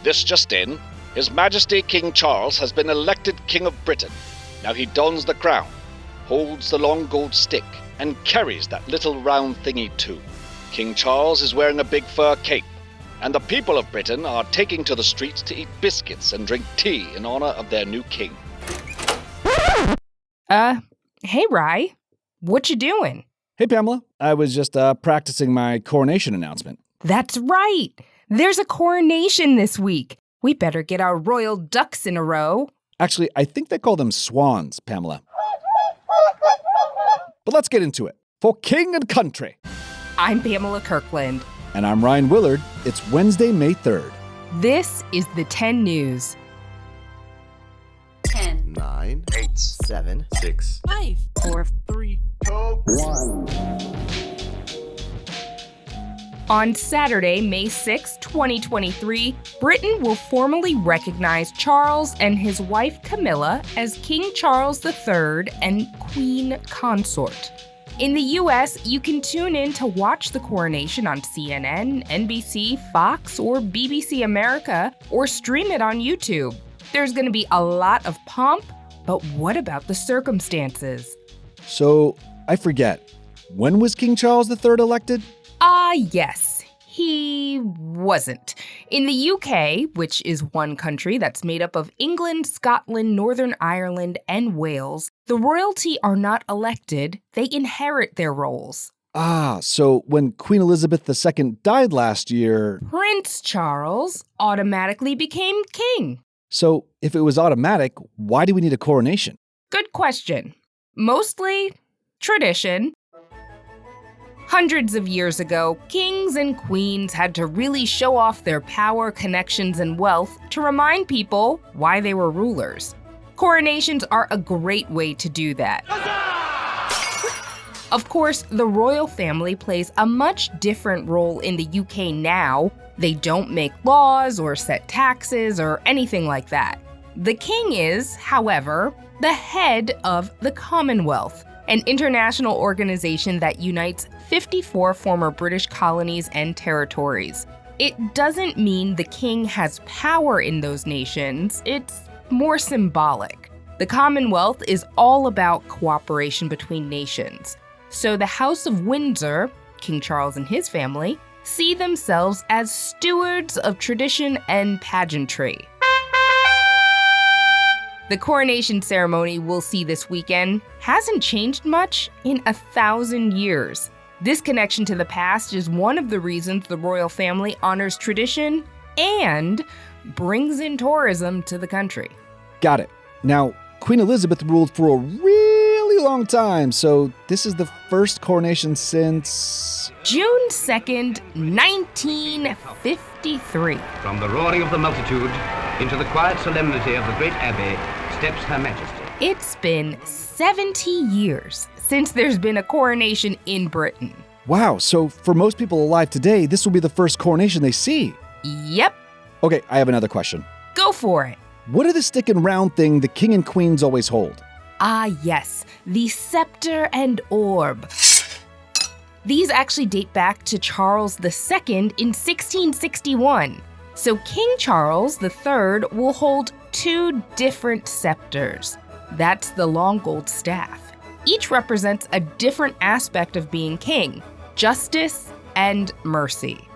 This just in, His Majesty King Charles has been elected King of Britain. Now he dons the crown, holds the long gold stick, and carries that little round thingy too. King Charles is wearing a big fur cape, and the people of Britain are taking to the streets to eat biscuits and drink tea in honor of their new king. Hey, Rye. What you doing? Hey, Pamela. I was just practicing my coronation announcement. That's right. There's a coronation this week. We better get our royal ducks in a row. Actually, I think they call them swans, Pamela. But let's get into it. For king and country. I'm Pamela Kirkland. And I'm Ryan Willard. It's Wednesday, May 3rd. This is the 10 News. 10, 9, 8, 7, 6, 5, 4, 3, 2, 1. On Saturday, May 6, 2023, Britain will formally recognize Charles and his wife Camilla as King Charles III and Queen Consort. In the US, you can tune in to watch the coronation on CNN, NBC, Fox, or BBC America, or stream it on YouTube. There's going to be a lot of pomp, but what about the circumstances? So, I forget. When was King Charles III elected? Yes. He wasn't. In the UK, which is one country that's made up of England, Scotland, Northern Ireland, and Wales, the royalty are not elected, they inherit their roles. So when Queen Elizabeth II died last year... Prince Charles automatically became king. So if it was automatic, why do we need a coronation? Good question. Mostly tradition. Hundreds of years ago, kings and queens had to really show off their power, connections, and wealth to remind people why they were rulers. Coronations are a great way to do that. Of course, the royal family plays a much different role in the UK now. They don't make laws or set taxes or anything like that. The king is, however, the head of the Commonwealth, an international organization that unites 54 former British colonies and territories. It doesn't mean the king has power in those nations, it's more symbolic. The Commonwealth is all about cooperation between nations. So the House of Windsor, King Charles and his family, see themselves as stewards of tradition and pageantry. The coronation ceremony we'll see this weekend hasn't changed much in 1,000 years. This connection to the past is one of the reasons the royal family honors tradition and brings in tourism to the country. Got it. Now, Queen Elizabeth ruled for a really long time, so this is the first coronation since... June 2nd, 1953. From the roaring of the multitude into the quiet solemnity of the great abbey steps Her Majesty. It's been 70 years since there's been a coronation in Britain. Wow, so for most people alive today, this will be the first coronation they see. Yep. Okay, I have another question. Go for it. What are the stick and round thing the king and queens always hold? Yes, the scepter and orb. These actually date back to Charles II in 1661. So King Charles III will hold two different scepters. That's the long gold staff. Each represents a different aspect of being king, justice and mercy.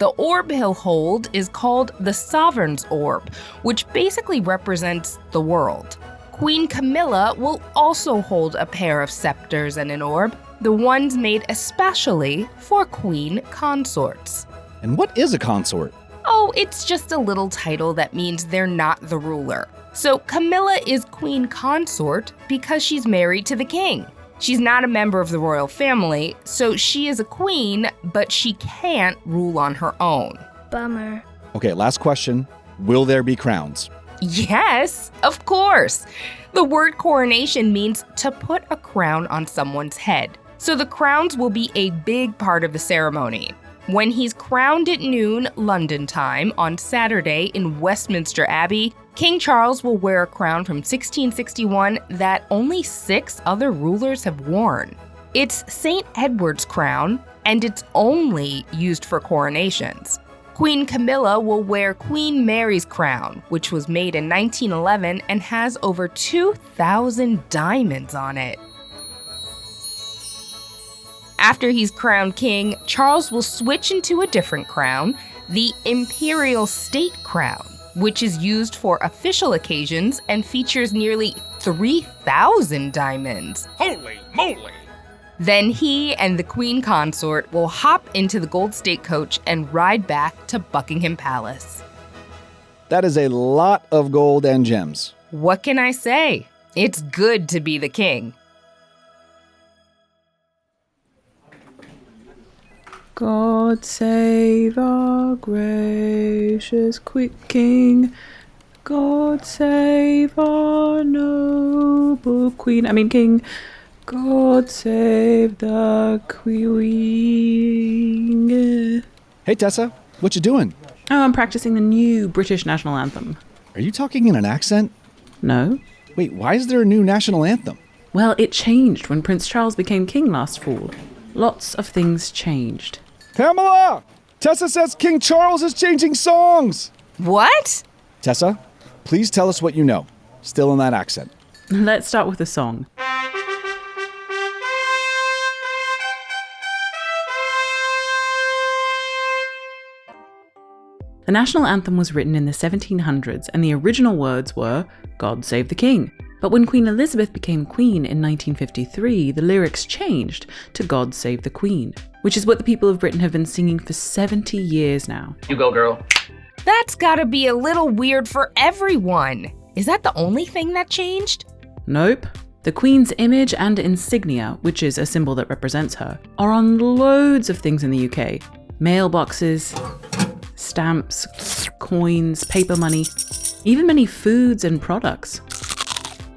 The orb he'll hold is called the Sovereign's Orb, which basically represents the world. Queen Camilla will also hold a pair of scepters and an orb, the ones made especially for queen consorts. And what is a consort? Oh, it's just a little title that means they're not the ruler. So Camilla is queen consort because she's married to the king. She's not a member of the royal family, so she is a queen, but she can't rule on her own. Bummer. Okay, last question. Will there be crowns? Yes, of course. The word coronation means to put a crown on someone's head. So the crowns will be a big part of the ceremony. When he's crowned at noon London time on Saturday in Westminster Abbey, King Charles will wear a crown from 1661 that only 6 other rulers have worn. It's St. Edward's crown, and it's only used for coronations. Queen Camilla will wear Queen Mary's crown, which was made in 1911 and has over 2,000 diamonds on it. After he's crowned king, Charles will switch into a different crown, the Imperial State Crown, which is used for official occasions and features nearly 3,000 diamonds. Holy moly! Then he and the Queen Consort will hop into the gold state coach and ride back to Buckingham Palace. That is a lot of gold and gems. What can I say? It's good to be the king. God save our gracious quick king. God save our noble king. God save the queen. Hey, Tessa, what you doing? Oh, I'm practicing the new British national anthem. Are you talking in an accent? No. Wait, why is there a new national anthem? Well, it changed when Prince Charles became king last fall. Lots of things changed. Pamela! Tessa says King Charles is changing songs! What? Tessa, please tell us what you know. Still in that accent. Let's start with the song. The national anthem was written in the 1700s, and the original words were, God Save the King. But when Queen Elizabeth became queen in 1953, the lyrics changed to God Save the Queen, which is what the people of Britain have been singing for 70 years now. You go, girl. That's gotta be a little weird for everyone. Is that the only thing that changed? Nope. The Queen's image and insignia, which is a symbol that represents her, are on loads of things in the UK. Mailboxes, stamps, coins, paper money, even many foods and products.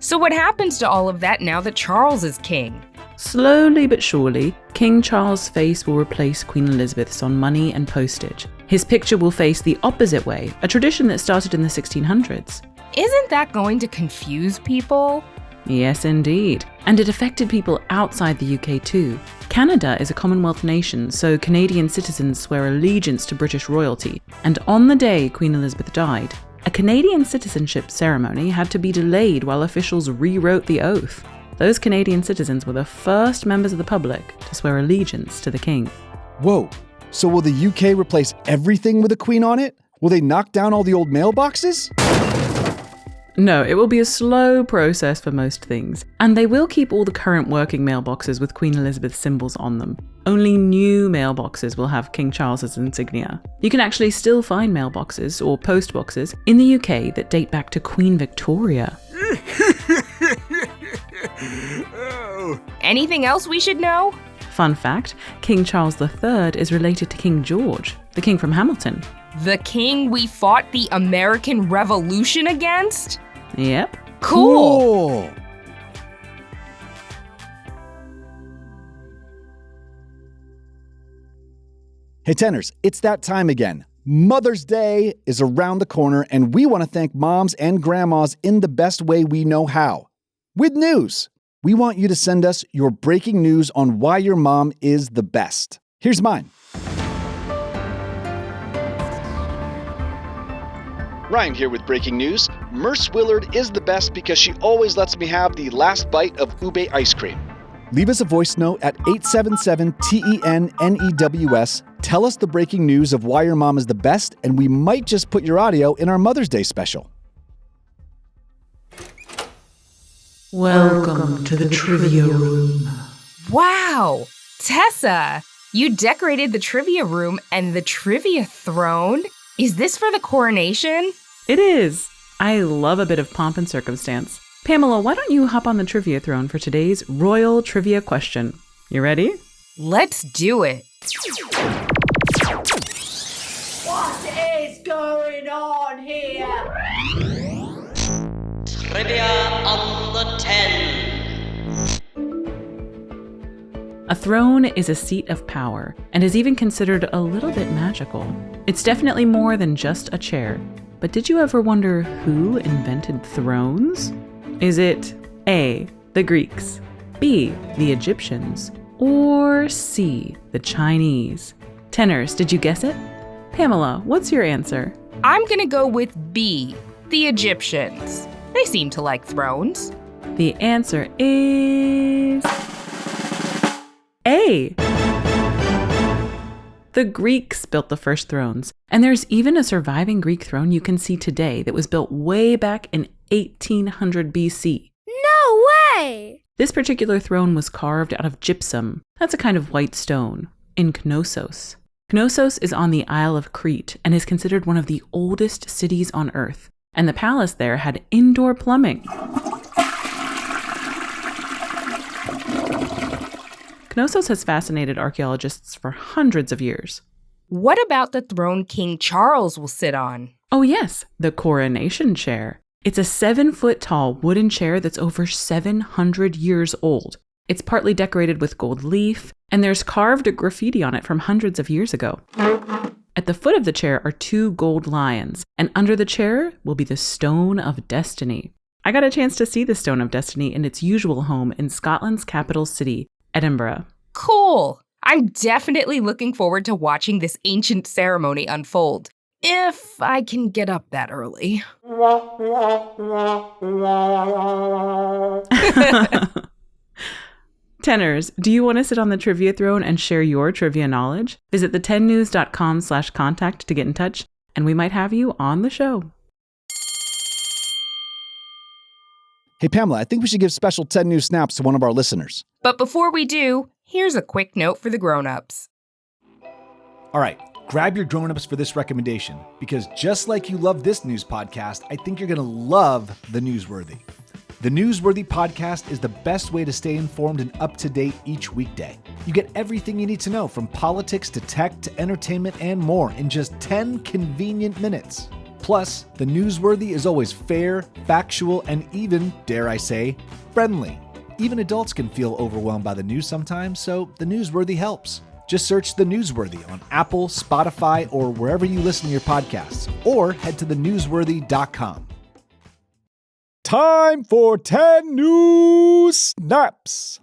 So what happens to all of that now that Charles is king? Slowly but surely, King Charles' face will replace Queen Elizabeth's on money and postage. His picture will face the opposite way, a tradition that started in the 1600s. Isn't that going to confuse people? Yes, indeed. And it affected people outside the UK too. Canada is a Commonwealth nation, so Canadian citizens swear allegiance to British royalty. And on the day Queen Elizabeth died, a Canadian citizenship ceremony had to be delayed while officials rewrote the oath. Those Canadian citizens were the first members of the public to swear allegiance to the king. Whoa, so will the UK replace everything with a queen on it? Will they knock down all the old mailboxes? No, it will be a slow process for most things, and they will keep all the current working mailboxes with Queen Elizabeth's symbols on them. Only new mailboxes will have King Charles's insignia. You can actually still find mailboxes or postboxes in the UK that date back to Queen Victoria. Anything else we should know? Fun fact, King Charles III is related to King George, the king from Hamilton. The king we fought the American Revolution against? Yep. Cool. Hey, tenors, it's that time again. Mother's Day is around the corner, and we want to thank moms and grandmas in the best way we know how. With news. We want you to send us your breaking news on why your mom is the best. Here's mine. Ryan here with breaking news. Merce Willard is the best because she always lets me have the last bite of ube ice cream. Leave us a voice note at 877-TENNEWS. Tell us the breaking news of why your mom is the best, and we might just put your audio in our Mother's Day special. Welcome to the trivia room. Wow! Tessa, you decorated the trivia room and the trivia throne? Is this for the coronation? It is. I love a bit of pomp and circumstance. Pamela, why don't you hop on the trivia throne for today's royal trivia question? You ready? Let's do it. What is going on here? Trivia on the 10. A throne is a seat of power and is even considered a little bit magical. It's definitely more than just a chair. But did you ever wonder who invented thrones? Is it A, the Greeks, B, the Egyptians, or C, the Chinese? Tenors, did you guess it? Pamela, what's your answer? I'm gonna go with B, the Egyptians. They seem to like thrones. The answer is A. The Greeks built the first thrones, and there's even a surviving Greek throne you can see today that was built way back in 1800 BC. No way! This particular throne was carved out of gypsum. That's a kind of white stone, in Knossos. Knossos is on the Isle of Crete and is considered one of the oldest cities on Earth, and the palace there had indoor plumbing. Knossos has fascinated archaeologists for hundreds of years. What about the throne King Charles will sit on? Oh yes, the coronation chair. It's a 7-foot-tall wooden chair that's over 700 years old. It's partly decorated with gold leaf, and there's carved graffiti on it from hundreds of years ago. At the foot of the chair are 2 gold lions, and under the chair will be the Stone of Destiny. I got a chance to see the Stone of Destiny in its usual home in Scotland's capital city, Edinburgh. Cool! I'm definitely looking forward to watching this ancient ceremony unfold. If I can get up that early. Tenors, do you want to sit on the trivia throne and share your trivia knowledge? Visit the10news.com/contact to get in touch, and we might have you on the show. Hey, Pamela, I think we should give special 10 News snaps to one of our listeners. But before we do, here's a quick note for the grown-ups. All right, grab your grown-ups for this recommendation, because just like you love this news podcast, I think you're going to love The Newsworthy. The Newsworthy podcast is the best way to stay informed and up-to-date each weekday. You get everything you need to know, from politics to tech to entertainment and more, in just 10 convenient minutes. Plus, The Newsworthy is always fair, factual, and even, dare I say, friendly. Even adults can feel overwhelmed by the news sometimes, so The Newsworthy helps. Just search The Newsworthy on Apple, Spotify, or wherever you listen to your podcasts, or head to thenewsworthy.com. Time for 10 News Snaps.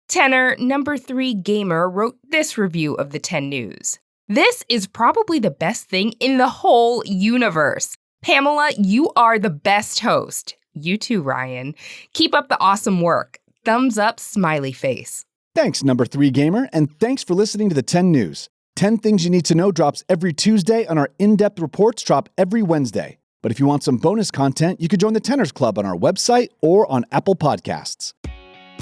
Tenor number 3 Gamer wrote this review of the 10 News. This is probably the best thing in the whole universe. Pamela, you are the best host. You too, Ryan. Keep up the awesome work. Thumbs up, smiley face. Thanks, number 3 Gamer, and thanks for listening to the 10 News. 10 Things You Need to Know drops every Tuesday, and our in-depth reports drop every Wednesday. But if you want some bonus content, you could join the Tenors Club on our website or on Apple Podcasts.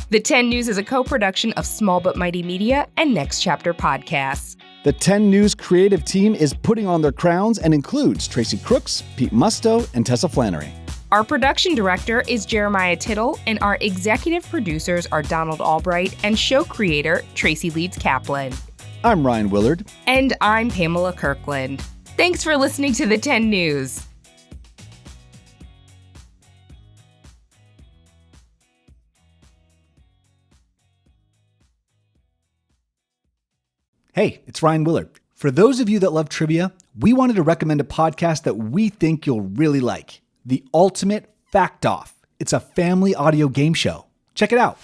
The 10 News is a co-production of Small But Mighty Media and Next Chapter Podcasts. The 10 News creative team is putting on their crowns and includes Tracy Crooks, Pete Musto, and Tessa Flannery. Our production director is Jeremiah Tittle, and our executive producers are Donald Albright and show creator Tracy Leeds Kaplan. I'm Ryan Willard. And I'm Pamela Kirkland. Thanks for listening to the 10 News. Hey, it's Ryan Willard. For those of you that love trivia, we wanted to recommend a podcast that we think you'll really like. The Ultimate Fact Off. It's a family audio game show. Check it out.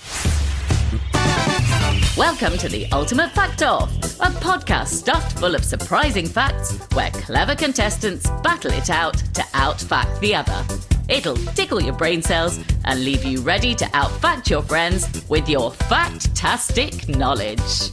Welcome to the Ultimate Fact Off, a podcast stuffed full of surprising facts where clever contestants battle it out to out-fact the other. It'll tickle your brain cells and leave you ready to out-fact your friends with your fact-tastic knowledge.